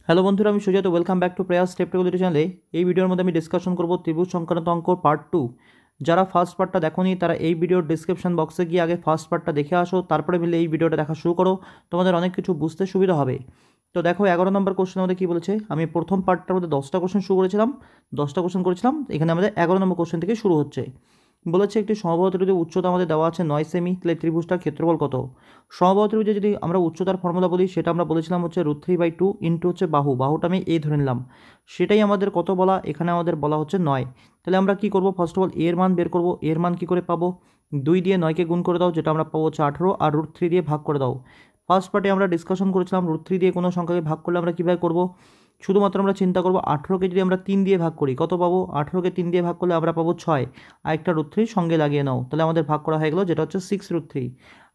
Hello বন্ধুরা, আমি সুজাত। Welcome back to prayer step টেগুলারি চ্যানেলে। এই ভিডিওর মধ্যে আমি ডিসকাশন করব ত্রিভুজ সংক্রান্ত অঙ্ক পার্ট 2। যারা ফার্স্ট পার্টটা দেখোনি তারা এই ভিডিওর ডিসক্রিপশন বক্সে গিয়ে আগে ফার্স্ট পার্টটা দেখে আসো, তারপরে মিলে এই ভিডিওটা দেখা শুরু করো। তোমাদের অনেক কিছু বুঝতে সুবিধা হবে। তো দেখো 11 নম্বর কোশ্চেন আমাদের কী বলেছে। আমি প্রথম পার্টটার মধ্যে 10টা কোশ্চেন শুরু করেছিলাম, 10টা কোশ্চেন করেছিলাম। এখানে আমাদের 11 নম্বর কোশ্চেন থেকে শুরু হচ্ছে। বলেছে একটি সমবাহু ত্রিভুজের উচ্চতা আমাদের দেওয়া আছে 9 সেমি, তাহলে ত্রিভুজটার ক্ষেত্রফল কত? সমবাহু ত্রিভুজে যদি আমরা উচ্চতার ফর্মুলা বলি, সেটা আমরা বলেছিলাম হচ্ছে √3/2 ইন্টু হচ্ছে বাহুটা আমি এ ধরে নিলাম। সেটাই আমাদের কত বলা, এখানে আমাদের বলা হচ্ছে 9। তাহলে আমরা কি করব, ফার্স্ট অফ অল এর মান বের করব। এর মান কি করে পাবো? 2 দিয়ে 9কে গুণ করে দাও, যেটা আমরা পাবো হচ্ছে 18, আর √3 দিয়ে ভাগ করে দাও। ফার্স্ট পার্টে আমরা ডিসকাশন করেছিলাম √3 দিয়ে কোনো সংখ্যাকে ভাগ করলে আমরা কীভাবে করব। শুধুমাত্র আমরা চিন্তা করবো 18কে যদি আমরা 3 দিয়ে ভাগ করি কত পাবো? 18কে 3 দিয়ে ভাগ করলে আমরা পাবো 6, আর একটা √3 সঙ্গে লাগিয়ে নাও, তাহলে আমাদের ভাগ করা হয়ে গেলো, যেটা হচ্ছে 6√3।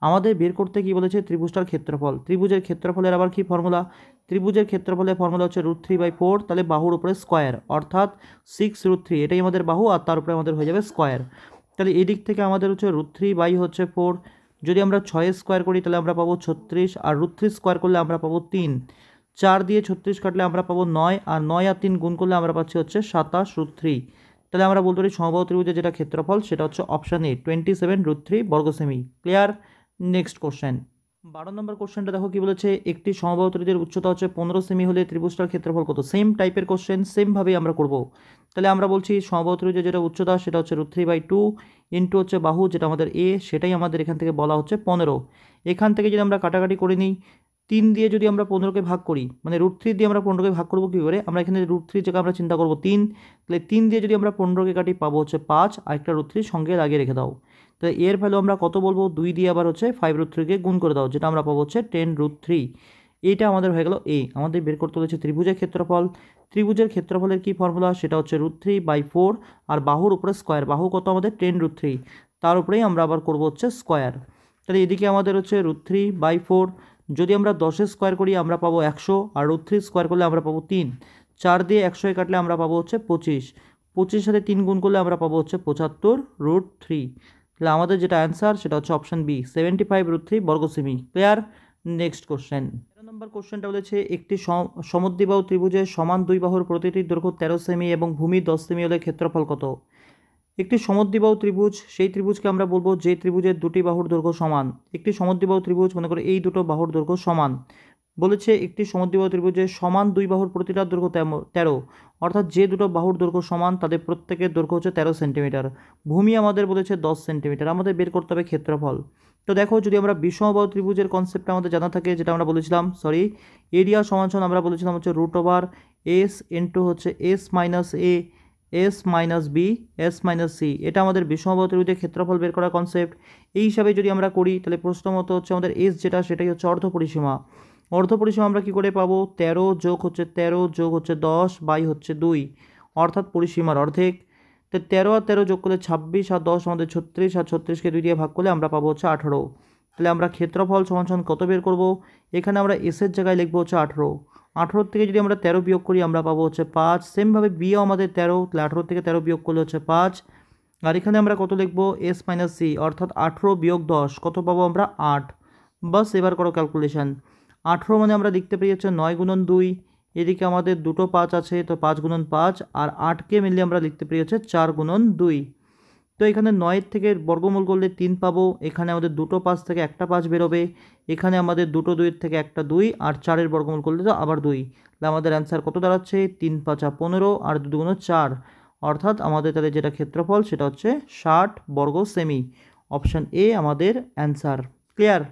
আমাদের বের করতে কি বলেছে? ত্রিভুজটার ক্ষেত্রফল। ত্রিভুজের ক্ষেত্রফলের আবার কি ফর্মুলা? ত্রিভুজের ক্ষেত্রফলের ফর্মুলা হচ্ছে √3/4, তাহলে বাহুর উপরে স্কোয়ার, অর্থাৎ 6√3, এটাই আমাদের বাহু, আর তার উপরে আমাদের হয়ে যাবে স্কোয়ার। তাহলে এই দিক থেকে আমাদের হচ্ছে √3/4। যদি আমরা 6 স্কোয়ার করি তাহলে আমরা পাবো 36, আর √3 স্কোয়ার করলে আমরা পাবো 3। 4 দিয়ে 36 কাটলে আমরা পাবো 9, আর 9 আর 3 গুণ করলে আমরা পাচ্ছি হচ্ছে 27√3। তাহলে আমরা বলতে পারি সমবাহু ত্রিভুজের যেটা ক্ষেত্রফল সেটা হচ্ছে অপশান এ, 27√3 বর্গ সেমি। ক্লিয়ার? নেক্সট কোশ্চেন, 12 নম্বর কোশ্চেনটা দেখো কি বলেছে। একটি সমবাহু ত্রিভুজের উচ্চতা হচ্ছে 15 সেমি হলে ত্রিভুজটার ক্ষেত্রফল কত? সেম টাইপের কোশ্চেন, সেমভাবেই আমরা করব। তাহলে আমরা বলছি সমবাহু ত্রিভুজের যেটা উচ্চতা সেটা হচ্ছে √3/2 ইন্টু হচ্ছে বাহু, যেটা আমাদের এ, সেটাই আমাদের এখান থেকে বলা হচ্ছে 15। এখান থেকে যদি আমরা কাটাকাটি করে নিই, 3 দিয়ে যদি আমরা 15কে ভাগ করি, মানে √3 দিয়ে আমরা 15কে ভাগ করবো কী করে? আমরা এখানে √3 জায়গায় আমরা চিন্তা করবো 3, তাহলে 3 দিয়ে যদি আমরা 15কে কাটি পাবো হচ্ছে 5, আর একটা √3 সঙ্গে লাগিয়ে রেখে দাও। তাহলে এর ভ্যালু আমরা কত বলবো? 2 দিয়ে আবার হচ্ছে 5√3কে গুণ করে দাও, যেটা আমরা পাবো হচ্ছে 10√3। এইটা আমাদের হয়ে গেল এ। আমাদের বের করতে বলেছে ত্রিভুজের ক্ষেত্রফল। ত্রিভুজের ক্ষেত্রফলের কি ফর্মুলা? সেটা হচ্ছে √3/4, আর বাহুর উপরে স্কোয়ার। বাহু কত আমাদের? 10√3, তার উপরেই আমরা আবার করবো হচ্ছে স্কোয়ার। তাহলে এদিকে আমাদের হচ্ছে √3/4, যদি আমরা 10 স্কোয়ার করি আমরা পাবো 100, আর √3 স্কোয়ার করলে আমরা পাবো 3। 4 দিয়ে 100 কাটলে আমরা পাবো হচ্ছে 25, 25 সাথে 3 গুণ করলে আমরা পাবো হচ্ছে 75√3। তাহলে আমাদের যেটা অ্যান্সার সেটা হচ্ছে অপশন বি, 75√3 বর্গ সেমি। ক্লিয়ার? নেক্সট কোশ্চেন, 13 নম্বর কোশ্চেনটা বলেছে একটি সমদ্বিবাহু ত্রিভুজের সমান দুই বাহুর প্রতিটির দৈর্ঘ্য 13 সেমি এবং ভূমি 10 সেমি হলে ক্ষেত্রফল কত? একটি সমদ্বিবাহু ত্রিভুজ, সেই ত্রিভুজকে আমরা বলবো যে ত্রিভুজের দুটি বাহুর দৈর্ঘ্য সমান। একটি সমদ্বিবাহু ত্রিভুজ, মনে করে এই দুটো বাহুর দৈর্ঘ্য সমান। বলেছে একটি সমদ্বিবাহু ত্রিভুজের সমান দুই বাহুর প্রতিটার দৈর্ঘ্য 13, অর্থাৎ যে দুটো বাহুর দৈর্ঘ্য সমান তাদের প্রত্যেকের দৈর্ঘ্য হচ্ছে 13 সেন্টিমিটার। ভূমি আমাদের বলেছে 10 সেন্টিমিটার। আমাদের বের করতে হবে ক্ষেত্রফল। তো দেখো, যদি আমরা বিষমবাহু ত্রিভুজের কনসেপ্টটা আমাদের জানা থাকে, যেটা আমরা বলেছিলাম, এরিয়া সমান আমরা বলেছিলাম হচ্ছে √S ইন্টু হচ্ছে S-A, S-B, S-C। এটা আমাদের বিষমবাহু ত্রিভুজের ক্ষেত্রফল বের করার কনসেপ্ট। এই হিসাবে যদি আমরা করি তাহলে প্রশ্ন মতো হচ্ছে আমাদের এস যেটা, সেটাই হচ্ছে অর্ধপরিসীমা। অর্ধপরিসীমা আমরা কি করে পাবো? 13 যোগ হচ্ছে 13 যোগ হচ্ছে 10 বাই হচ্ছে 2, অর্থাৎ পরিসীমার অর্ধেক। তো 13 আর 13 যোগ করলে 26, আর 10 আমাদের 36, আর 36কে 2 দিয়ে ভাগ করলে আমরা পাবো হচ্ছে 18। তাহলে আমরা ক্ষেত্রফল সমান কত বের করব? এখানে আমরা এসের জায়গায় লিখবো হচ্ছে 18। 18 থেকে যদি আমরা 13 বিয়োগ করি আমরা পাবো হচ্ছে 5। সেমভাবে বিও আমাদের 13, তাহলে 18 থেকে 13 বিয়োগ করলে হচ্ছে 5। আর এখানে আমরা কত লিখবো? S-C, অর্থাৎ 18 বিয়োগ 10 কত পাবো আমরা? 8। বাস এবার করো ক্যালকুলেশন। 18 মানে আমরা লিখতে পারি হচ্ছে 9 গুণন 2, এদিকে আমাদের দুটো 5 আছে, তো 5 গুণন 5, আর 8কে মিলিয়ে আমরা লিখতে পারি হচ্ছে 4 গুণন 2। তো এখানে 9 থেকে বর্গমূল করলে 3 পাবো, এখানে আমাদের দুটো 5 থেকে একটা 5 বেরোবে, এখানে আমাদের দুটো 2 থেকে একটা 2, আর 4-এর বর্গমূল করলে তো আবার 2। তাহলে আমাদের অ্যান্সার কত দাঁড়াচ্ছে? 3 5 15, আর 2 গুণ 4, অর্থাৎ আমাদের তাহলে যেটা ক্ষেত্রফল সেটা হচ্ছে 60 বর্গ সেমি। অপশান এ আমাদের অ্যান্সার। ক্লিয়ার?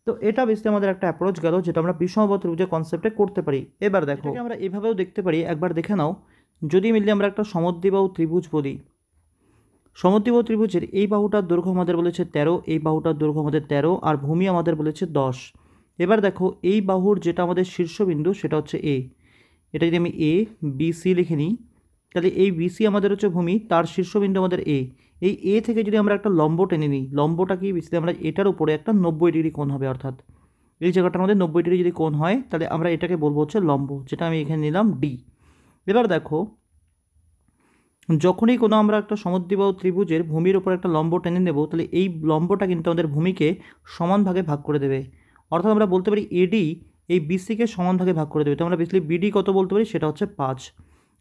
তো এটা বেসিক্যালি আমাদের একটা অ্যাপ্রোচ গেল, যেটা আমরা বিষমবাহু ত্রিভুজের কনসেপ্টে করতে পারি। এবার দেখো, আমরা এভাবেও দেখতে পারি, একবার দেখে নাও। যদি মিলিয়ে আমরা একটা সমদ্বিবাহু ত্রিভুজ বলি, সমদ্বিবাহু ত্রিভুজের এই বাহুটার দৈর্ঘ্য আমাদের বলেছে 13, এই বাহুটার দৈর্ঘ্য আমাদের 13, আর ভূমি আমাদের বলেছে 10। এবার দেখো, এই বাহুর যেটা আমাদের শীর্ষবিন্দু সেটা হচ্ছে এ। এটা যদি আমি এ বি সি লিখে নিই, তাহলে এই বিসি আমাদের হচ্ছে ভূমি, তার শীর্ষবিন্দু আমাদের এ। এই এ থেকে যদি আমরা একটা লম্ব টেনে নিই, লম্বটা কি বিসি, আমরা এটার উপরে একটা 90 ডিগ্রি কোণ হবে, অর্থাৎ এই জায়গাটার মধ্যে 90 ডিগ্রি যদি কোণ হয় তাহলে আমরা এটাকে বলবো হচ্ছে লম্ব, যেটা আমি এখানে নিলাম ডি। এবার দেখো, যখনই কোনো আমরা একটা সমদ্বিবাহু ত্রিভুজের ভূমির উপর একটা লম্ব টেনে নেব, তাহলে এই লম্বটা কিন্তু আমাদের ভূমিকে সমান ভাগে ভাগ করে দেবে। অর্থাৎ আমরা বলতে পারি এডি এই বিসিকে সমান ভাগে ভাগ করে দেবে। তো আমরা বেসিক্যালি বিডি কত বলতে পারি, সেটা হচ্ছে 5।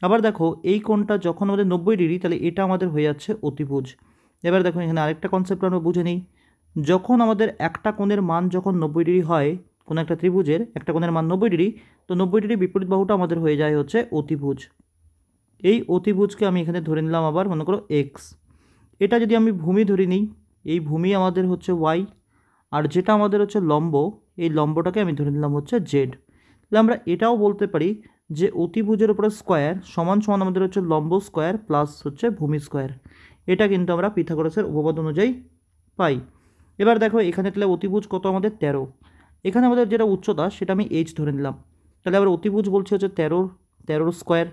আবার দেখো এই কোণটা যখন আমাদের 90 ডিগ্রি, তাহলে এটা আমাদের হয়ে যাচ্ছে অতিভুজ। এবার দেখো এখানে আরেকটা কনসেপ্ট আমরা বুঝে নিই। যখন আমাদের একটা কোণের মান যখন 90 ডিগ্রি হয়, কোনো একটা ত্রিভুজের একটা কোণের মান 90 ডিগ্রি, তো 90 ডিগ্রি বিপরীত বাহুটা আমাদের হয়ে যায় হচ্ছে অতিভুজ। এই অতিভুজকে আমি এখানে ধরে নিলাম আবার মনে করো এক্স। এটা যদি আমি ভূমি ধরে নিই, এই ভূমি আমাদের হচ্ছে ওয়াই, আর যেটা আমাদের হচ্ছে লম্ব, এই লম্বটাকে আমি ধরে নিলাম হচ্ছে জেড। তাহলে আমরা এটাও বলতে পারি যে অতিভুজের উপরে স্কোয়ার সমান সমান আমাদের হচ্ছে লম্ব স্কোয়ার প্লাস হচ্ছে ভূমি স্কোয়ার। এটা কিন্তু আমরা পিথাগোরাসের উপপাদ্য অনুযায়ী পাই। এবার দেখো এখানে তাহলে অতিভুজ কত আমাদের 13। এখানে আমাদের যেটা উচ্চতা সেটা আমি এইচ ধরে নিলাম। তাহলে আবার অতিভুজ বলছে হচ্ছে 13 স্কোয়ার।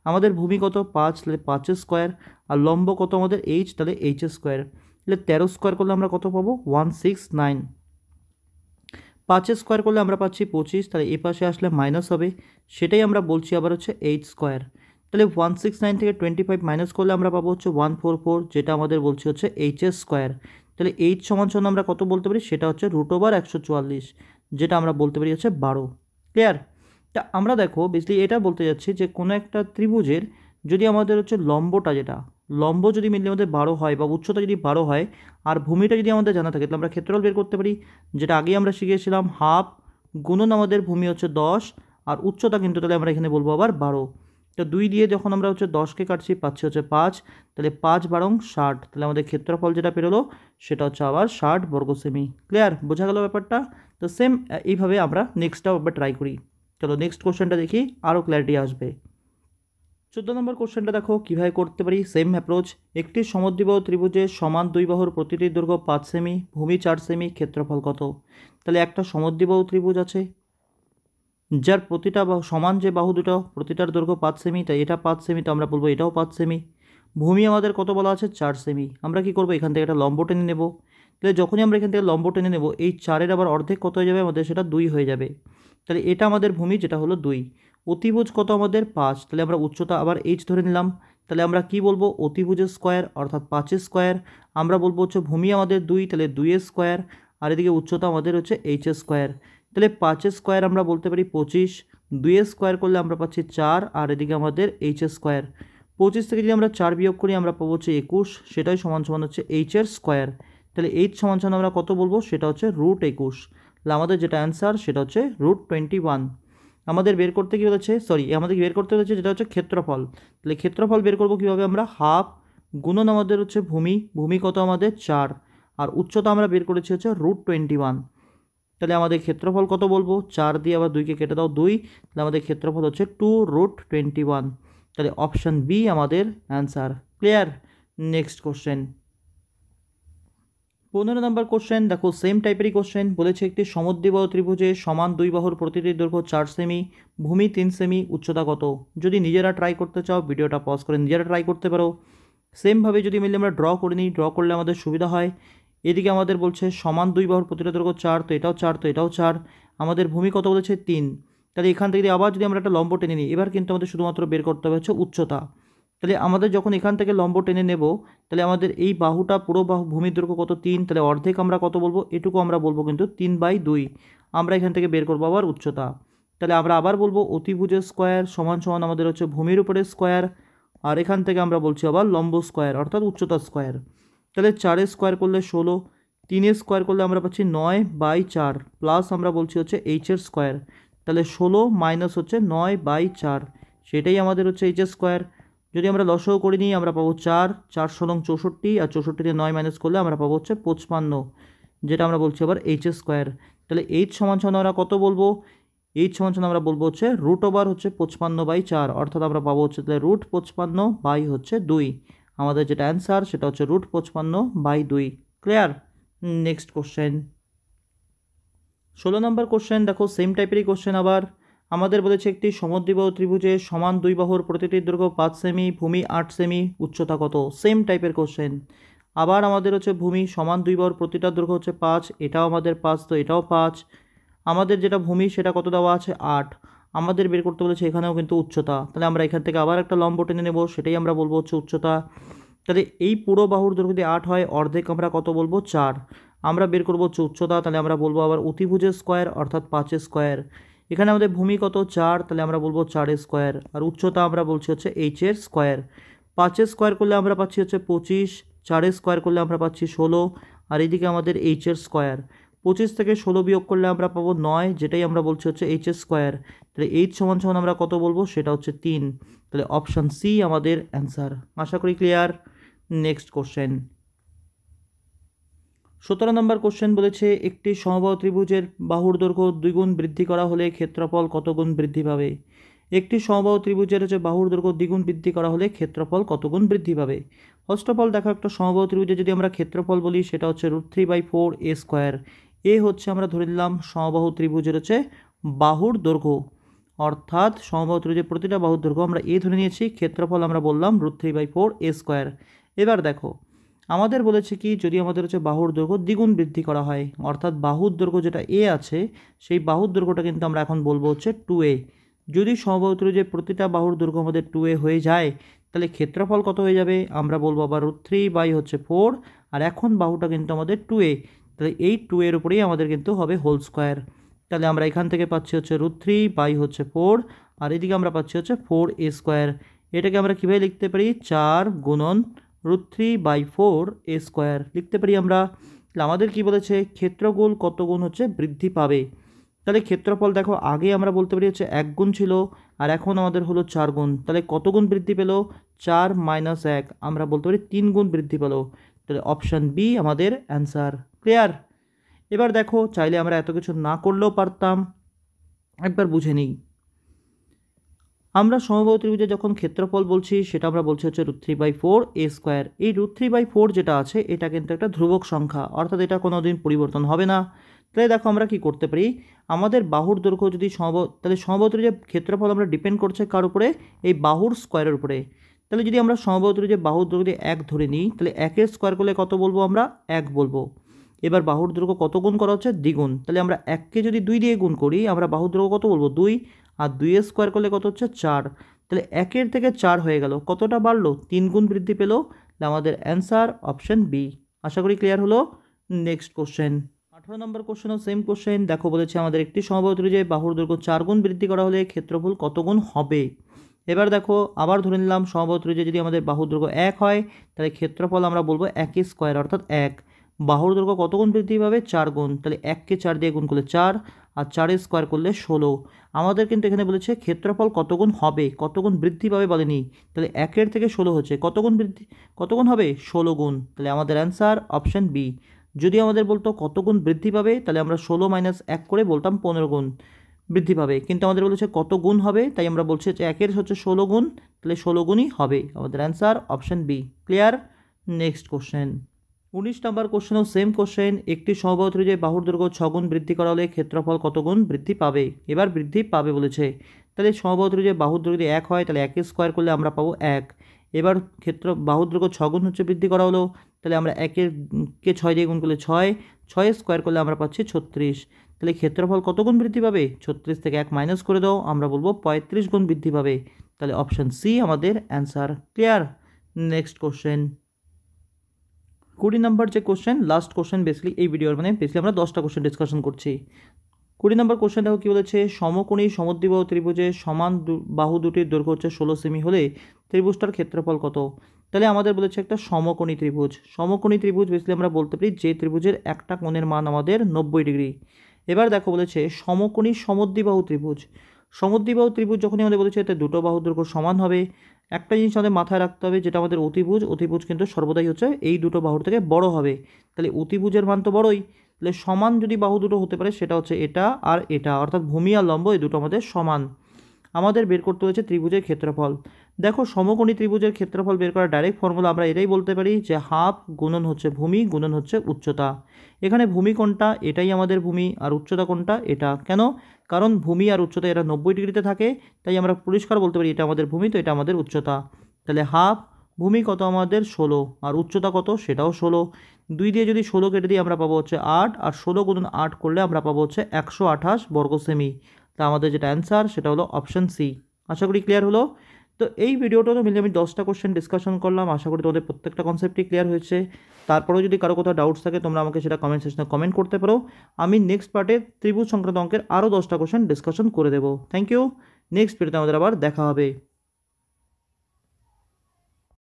আমাদের ভূমি কত 5, তাহলে 5 স্কোয়ার। আর লম্ব কত আমাদের এইচ, তাহলে এইচ স্কোয়ার। তাহলে 13 স্কোয়ার করলে আমরা কত পাবো 169। 5 স্কোয়ার করলে আমরা পাচ্ছি 25, তাহলে এ পাশে আসলে মাইনাস হবে, সেটাই আমরা বলছি আবার হচ্ছে 8 স্কোয়ার। তাহলে 169 থেকে 25 মাইনাস করলে আমরা পাবো হচ্ছে 144, যেটা আমাদের বলছি হচ্ছে এইচ স্কোয়ার। তাহলে এইচ সমান সমান আমরা কত বলতে পারি, সেটা হচ্ছে √144, যেটা আমরা বলতে পারি হচ্ছে 12। ক্লিয়ার? তা আমরা দেখো বেসিক্যালি এটা বলতে যাচ্ছি যে কোনো একটা ত্রিভুজের যদি আমাদের হচ্ছে লম্বটা, যেটা লম্ব যদি মিললে আমাদের 12 হয় বা উচ্চতা যদি 12 হয় আর ভূমিটা যদি আমাদের জানা থাকে, তাহলে আমরা ক্ষেত্রফল বের করতে পারি, যেটা আগে আমরা শিখেছিলাম হাফ গুণন আমাদের ভূমি হচ্ছে 10 আর উচ্চতা কিন্তু তাহলে আমরা এখানে বলবো আবার 12। তো 2 দিয়ে যখন আমরা হচ্ছে 10কে কাটছি পাচ্ছি হচ্ছে 5, তাহলে 5 বারং 60, তাহলে আমাদের ক্ষেত্রফল যেটা পেরোলো সেটা হচ্ছে আবার 60 বর্গ সেমি। ক্লিয়ার? বোঝা গেল ব্যাপারটা? তো সেম এইভাবে আমরা নেক্সটটাও আবার ট্রাই করি। চলো নেক্সট কোশ্চেনটা দেখি, আরও ক্ল্যারিটি আসবে। 14 নম্বর কোশ্চেনটা দেখো কীভাবে করতে পারি, সেম অ্যাপ্রোচ। একটি সমদ্বিবাহু ত্রিভুজের সমান দুই বাহুর প্রতিটির দৈর্ঘ্য 5 সেমি, ভূমি 4 সেমি, ক্ষেত্রফল কত? তাহলে একটা সমদ্বিবাহু ত্রিভুজ আছে যার প্রতিটা সমান যে বাহু দুটো প্রতিটার দৈর্ঘ্য 5 সেমি, তাই এটা 5 সেমি, তো আমরা বলবো এটাও 5 সেমি। ভূমি আমাদের কত বলা আছে 4 সেমি। আমরা কি করব, এখান থেকে একটা লম্ব টেনে নেব। তাহলে যখনই আমরা এখান থেকে লম্ব টেনে নেব, এই 4-এর আবার অর্ধেক কত হয়ে যাবে আমাদের, সেটা 2 হয়ে যাবে। তাহলে এটা আমাদের ভূমি, যেটা হলো 2। অতিভুজ কত আমাদের 5, তাহলে আমরা উচ্চতা আবার এইচ ধরে নিলাম। তাহলে আমরা কি বলবো, অতিভুজের স্কোয়ার অর্থাৎ 5 স্কোয়ার। আমরা বলবো হচ্ছে ভূমি আমাদের 2, তাহলে 2 স্কোয়ার, আর এদিকে উচ্চতা আমাদের হচ্ছে এইচ স্কোয়ার। তাহলে 5 স্কোয়ার আমরা বলতে পারি 25, 2 স্কোয়ার করলে আমরা পাচ্ছি 4, আর এদিকে আমাদের এইচ স্কোয়ার। 25 থেকে যদি আমরা 4 বিয়োগ করি আমরা পাবো হচ্ছে 21, সেটাই সমান সমান হচ্ছে এইচের স্কোয়ার। তাহলে এইচ সমান সমান আমরা কত বলবো, সেটা হচ্ছে √21। তাহলে আমাদের যেটা অ্যান্সার সেটা হচ্ছে √21। আমাদের বের করতে কী বলেছে, আমাদের বের করতে হচ্ছে যেটা হচ্ছে ক্ষেত্রফল। তাহলে ক্ষেত্রফল বের করবো কীভাবে, আমরা হাফ গুণন আমাদের হচ্ছে ভূমি কত আমাদের 4, আর উচ্চতা আমরা বের করেছি হচ্ছে √21। তাহলে আমাদের ক্ষেত্রফল কত বলবো, 4 দিয়ে আবার 2কে কেটে দাও 2, তাহলে আমাদের ক্ষেত্রফল হচ্ছে 2√21। তাহলে অপশান বি আমাদের অ্যান্সার। ক্লিয়ার? নেক্সট কোশ্চেন 15 নম্বর কোশ্চেন দেখো, সেম টাইপেরই কোশ্চেন বলেছে একটি সমদ্বিবাহু ত্রিভুজে সমান দুই বাহুর প্রতিটির দৈর্ঘ্য 4 সেমি, ভূমি 3 সেমি, উচ্চতা কত? যদি নিজেরা ট্রাই করতে চাও ভিডিওটা পজ করে নিজেরা ট্রাই করতে পারো। সেমভাবে যদি মিলে আমরা ড্র করে নিই, ড্র করলে আমাদের সুবিধা হয়। এদিকে আমাদের বলছে সমান দুই বাহুর প্রতিটা দৈর্ঘ্য 4, তো এটাও 4, তো এটাও 4। আমাদের ভূমি কত বলেছে 3। তাহলে এখান থেকে আবার যদি আমরা একটা লম্ব টেনে নিই, এবার কিন্তু আমাদের শুধুমাত্র বের করতে হবে হচ্ছে উচ্চতা। তাহলে আমাদের যখন এখান থেকে লম্ব টেনে নেব, তাহলে আমাদের এই বাহুটা পুরো ভূমির দৈর্ঘ্য কত 3, তাহলে অর্ধেক আমরা কত বলবো, এটুকু আমরা বলবো কিন্তু 3/2। আমরা এখান থেকে বের করবো আবার উচ্চতা। তাহলে আমরা আবার বলবো অতিভুজের স্কোয়ার সমান সমান আমাদের হচ্ছে ভূমির উপরে স্কোয়ার, আর এখান থেকে আমরা বলছি আবার লম্ব স্কোয়ার অর্থাৎ উচ্চতা স্কোয়ার। তাহলে 4 স্কোয়ার করলে 16, 3 স্কোয়ার করলে আমরা পাচ্ছি 9/4, প্লাস আমরা বলছি হচ্ছে এইচের স্কোয়ার। তাহলে 16 মাইনাস হচ্ছে 9/4, সেটাই আমাদের হচ্ছে এইচের স্কোয়ার। যদি আমরা লসাগু করে নিই আমরা পাবো 4, 4 × 64, আর 64 দিয়ে 9 মাইনাস করলে আমরা পাবো হচ্ছে 55, যেটা আমরা বলছি আবার এইচ স্কোয়ার। তাহলে এইচ সমান সমান আমরা কত বলবো, এইচ সমান সমান আমরা বলবো হচ্ছে √55/4, অর্থাৎ আমরা পাবো হচ্ছে তাহলে √55/2। আমাদের যেটা অ্যান্সার সেটা হচ্ছে √55/2। ক্লিয়ার? নেক্সট কোশ্চেন 16 নম্বর কোশ্চেন দেখো, সেম টাইপেরই কোশ্চেন আবার। আমাদের বলেছে একটি সমদ্বিবাহু ত্রিভুজে সমান দুই বাহুর প্রতিটির দৈর্ঘ্য 5 সেমি, ভূমি 8 সেমি, উচ্চতা কত? সেম টাইপের কোশ্চেন। আবার আমাদের হচ্ছে ভূমি সমান দুই বাহুর প্রতিটার দৈর্ঘ্য হচ্ছে 5, এটাও আমাদের 5, তো এটাও 5। আমাদের যেটা ভূমি সেটা কত দেওয়া আছে 8। আমাদের বের করতে বলেছে এখানেও কিন্তু উচ্চতা। তাহলে আমরা এখান থেকে আবার একটা লম্ব টেনে নেব, সেটাই আমরা বলবো হচ্ছে উচ্চতা। তাহলে এই পুরো বাহুর দৈর্ঘ্য যদি 8 হয়, অর্ধেক আমরা কত বলবো 4। আমরা বের করবো হচ্ছে উচ্চতা, তাহলে আমরা বলবো আবার অতিভুজের স্কোয়ার অর্থাৎ 5 স্কোয়ার। এখানে আমাদের ভূমি কত 4, তাহলে আমরা বলবো 4 স্কোয়ার, আর উচ্চতা আমরা বলছি হচ্ছে h এর স্কোয়ার। 5 স্কোয়ার করলে আমরা পাচ্ছি হচ্ছে 25, 4 স্কোয়ার করলে আমরা পাচ্ছি 16, আর এইদিকে আমাদের h এর স্কোয়ার। 25 থেকে 16 বিয়োগ করলে আমরা পাবো 9, যেটাই আমরা বলছি হচ্ছে h এর স্কোয়ার। তাহলে h সমান সমান আমরা কত বলবো, সেটা হচ্ছে 3। তাহলে অপশান সি আমাদের অ্যান্সার। আশা করি ক্লিয়ার। নেক্সট কোশ্চেন 17 নম্বর কোশ্চেন বলেছে, একটি সমবাহু ত্রিভুজের বাহুর দৈর্ঘ্য 2 গুণ বৃদ্ধি করা হলে ক্ষেত্রফল কত গুণ বৃদ্ধি পাবে? একটি সমবাহু ত্রিভুজের হচ্ছে বাহুর দৈর্ঘ্য দ্বিগুণ বৃদ্ধি করা হলে ক্ষেত্রফল কত গুণ বৃদ্ধি পাবে? ফার্স্ট অফ অল দেখো, একটা সমবাহু ত্রিভুজের যদি আমরা ক্ষেত্রফল বলি সেটা হচ্ছে √3/4 a স্কোয়ার। এ হচ্ছে আমরা ধরে নিলাম সমবাহু ত্রিভুজের হচ্ছে বাহুর দৈর্ঘ্য, অর্থাৎ সমবাহু ত্রিভুজের প্রতিটা বাহুর দৈর্ঘ্য আমরা এ ধরে নিয়েছি, ক্ষেত্রফল আমরা বললাম √3/4 a স্কোয়ার। এবার দেখো আমাদের বলেছে কি, যদি আমাদের হচ্ছে বাহুর দৈর্ঘ্য দ্বিগুণ বৃদ্ধি করা হয়, অর্থাৎ বাহুর দৈর্ঘ্য যেটা এ আছে সেই বাহুর দৈর্ঘ্যটা কিন্তু আমরা এখন বলবো হচ্ছে 2a। যদি সমবাহু ত্রিভুজের প্রতিটা বাহুর দৈর্ঘ্য আমাদের 2a হয়ে যায়, তাহলে ক্ষেত্রফল কত হয়ে যাবে, আমরা বলবো আবার √3/4, আর এখন বাহুটা কিন্তু আমাদের 2a, তাহলে এই 2 এর উপরেই আমাদের কিন্তু হবে হোল স্কোয়ার। তাহলে আমরা এখান থেকে পাচ্ছি হচ্ছে √3/4, আর এদিকে আমরা পাচ্ছি হচ্ছে 4a স্কোয়ার। এটাকে আমরা কীভাবে লিখতে পারি, 4 গুণন √3/4 a স্কোয়ার লিখতে পারি আমরা। আমাদের কি বলেছে, ক্ষেত্রফল কত গুণ হচ্ছে বৃদ্ধি পাবে? তাহলে ক্ষেত্রফল দেখো, আগে আমরা বলতে পারি হচ্ছে 1 গুণ ছিল, আর এখন আমাদের হলো 4 গুণ, তাহলে কত গুণ বৃদ্ধি পেল, 4 - 1, আমরা বলতে পারি 3 গুণ বৃদ্ধি পেল। তাহলে অপশান বি আমাদের অ্যান্সার। ক্লিয়ার? এবার দেখো, চাইলে আমরা এত কিছু না করলেও পারতাম, একবার বুঝে নিই। আমরা সমবাহু ত্রিভুজে যখন ক্ষেত্রফল বলছি সেটা আমরা বলছি হচ্ছে √3/4 a স্কোয়ার। এই √3/4 যেটা আছে এটা কিন্তু একটা ধ্রুবক সংখ্যা, অর্থাৎ এটা কোনো দিন পরিবর্তন হবে না। তাহলে দেখো আমরা কি করতে পারি, আমাদের বাহুর দৈর্ঘ্য যদি তাহলে সমবাহু ত্রিভুজের ক্ষেত্রফল আমরা ডিপেন্ড করছে কার উপরে, এই বাহুর স্কোয়ারের উপরে। তাহলে যদি আমরা সমবাহু ত্রিভুজের বাহুর দৈর্ঘ্য 1 ধরে নিই, তাহলে 1 স্কোয়ার করলে কত বলবো, আমরা 1 বলবো। এবার বাহুর দৈর্ঘ্য কত গুণ করা হচ্ছে, দ্বিগুণ, তাহলে আমরা 1কে যদি 2 দিয়ে গুণ করি, আমরা বাহুর দৈর্ঘ্য কত বলবো, 2, আর 2 স্কোয়ার করলে কত হচ্ছে 4, তাহলে 1 থেকে 4 হয়ে গেল, কতটা বাড়লো, 3 গুণ বৃদ্ধি পেল। আমাদের অ্যান্সার অপশন বি। আশা করি ক্লিয়ার হলো। নেক্সট কোশ্চেন 18 নম্বর কোশ্চেনও সেম কোশ্চেন। দেখো বলেছে, আমাদের একটি সমবাহু ত্রিভুজে বাহুর দৈর্ঘ্য 4 গুণ বৃদ্ধি করা হলে ক্ষেত্রফল কত গুণ হবে? এবার দেখো, আবার ধরে নিলাম সমবাহু ত্রিভুজে যদি আমাদের বাহুর দৈর্ঘ্য 1 হয়, তাহলে ক্ষেত্রফল আমরা বলবো 1 স্কোয়ার, অর্থাৎ 1। বাহুর দৈর্ঘ্য কত গুণ বৃদ্ধি পাবে, 4 গুণ, তাহলে 1কে 4 দিয়ে গুণ করলে 4, আর 4 স্কোয়ার করলে 16। আমাদের কিন্তু এখানে বলেছে ক্ষেত্রফল কত গুণ হবে, কত গুণ বৃদ্ধি পাবে বলেনি, তাহলে 1 থেকে 16 হচ্ছে, কত গুণ হবে, 16 গুণ। তাহলে আমাদের অ্যান্সার অপশন বি। যদি আমাদের বলতো কত গুণ বৃদ্ধি পাবে, তাহলে আমরা 16 - 1 করে বলতাম 15 গুণ বৃদ্ধি পাবে, কিন্তু আমাদের বলেছে কত গুণ হবে, তাই আমরা বলছি যে 1 হচ্ছে 16 গুণ, তাহলে 16 গুণই হবে। আমাদের answer option B. Clear? Next question 19 নম্বর কোশ্চেনও সেম কোশ্চেন। একটি সমবাহু ত্রিভুজে বাহুর দৈর্ঘ্য 6 গুণ বৃদ্ধি করা হলে ক্ষেত্রফল কত গুণ বৃদ্ধি পাবে? এবার বৃদ্ধি পাবে বলেছে, তাহলে সমবাহু ত্রিভুজে বাহুর দৈর্ঘ্য যদি 1 হয়, তাহলে 1 স্কোয়ার করলে আমরা পাবো 1। এবার বাহুর দৈর্ঘ্য 6 গুণ হচ্ছে বৃদ্ধি করা হলো, তাহলে আমরা 1কে 6 দিয়ে গুণ করলে 6, 6 স্কোয়ার করলে আমরা পাচ্ছি 36। তাহলে ক্ষেত্রফল কত গুণ বৃদ্ধি পাবে, 36 থেকে 1 মাইনাস করে দাও, আমরা বলবো 35 গুণ বৃদ্ধি পাবে। তাহলে অপশান সি আমাদের অ্যান্সার। ক্লিয়ার? নেক্সট কোশ্চেন 20 নম্বর যে কোশ্চেন, লাস্ট কোশ্চেন বেসিক্যালি এই ভিডিওর, বেসিক্যালি আমরা 10টা কোশ্চেন ডিসকাশন করছি। 20 নম্বর কোশ্চেনটাও কী বলেছে, সমকোণী সমদ্বিবাহু ত্রিভুজে সমান বাহু দুটির দৈর্ঘ্য হচ্ছে 16 সেমি হলে ত্রিভুজটার ক্ষেত্রফল কত? তাহলে আমাদের বলেছে একটা সমকোণী ত্রিভুজ। সমকোণী ত্রিভুজ বেসিক্যালি আমরা বলতে পারি যে ত্রিভুজের একটা কোণের মান আমাদের 90 ডিগ্রি। এবার দেখো বলেছে সমকোণী সমদ্বিবাহু ত্রিভুজ। সমদ্বিবাহু ত্রিভুজ যখনই আমাদের বলেছে এতে দুটো বাহুর দৈর্ঘ্য সমান হবে, একটা জিনিস আমাদের মাথায় রাখতে হবে, যেটা আমাদের অতিভুজ, অতিভুজ কিন্তু সর্বদাই হচ্ছে এই দুটো বাহুর থেকে বড় হবে, তাহলে অতিভুজের মান তো বড়ই, তাহলে সমান যদি বাহু দুটো হতে পারে সেটা হচ্ছে এটা আর এটা, অর্থাৎ ভূমি আর লম্ব এই দুটো আমাদের সমান। আমাদের বের করতে হয়েছে ত্রিভুজের ক্ষেত্রফল। দেখো সমকোণী ত্রিভুজের ক্ষেত্রফল বের করার ডাইরেক্ট ফর্মুলা আমরা এটাই বলতে পারি যে হাফ গুণন হচ্ছে ভূমি গুণন হচ্ছে উচ্চতা। এখানে ভূমি কোনটা, এটাই আমাদের ভূমি, আর উচ্চতা কোনটা, এটা। কেন? কারণ ভূমি আর উচ্চতা এরা 90 ডিগ্রিতে থাকে, তাই আমরা পরিষ্কার বলতে পারি এটা আমাদের ভূমি, তো এটা আমাদের উচ্চতা। তাহলে হাফ, ভূমি কত আমাদের 16, আর উচ্চতা কত, সেটাও 16। 2 দিয়ে যদি 16 কেটে দিই আমরা পাবো হচ্ছে 8, আর 16 গুণন 8 করলে আমরা পাবো হচ্ছে 128 বর্গ সেমি। তা আমাদের যেটা অ্যান্সার সেটা হলো অপশান সি। আশা করি ক্লিয়ার হলো। তো এই ভিডিওটা তো মিলে আমি 10টা কোশ্চেন ডিসকাশন করলাম। আশা করি তোমাদের প্রত্যেকটা কনসেপ্টই ক্লিয়ার হয়েছে। তারপরেও যদি কারো কোথাও ডাউটস থাকে তোমরা আমাকে সেটা কমেন্ট সেকশনে কমেন্ট করতে পারো। আমি নেক্সট পার্টে ত্রিভুজ সংক্রান্ত অঙ্কের আরও 10টা কোশ্চেন ডিসকাশন করে দেবো। Thank you. নেক্সট ভিডিওতে আমাদের আবার দেখা হবে।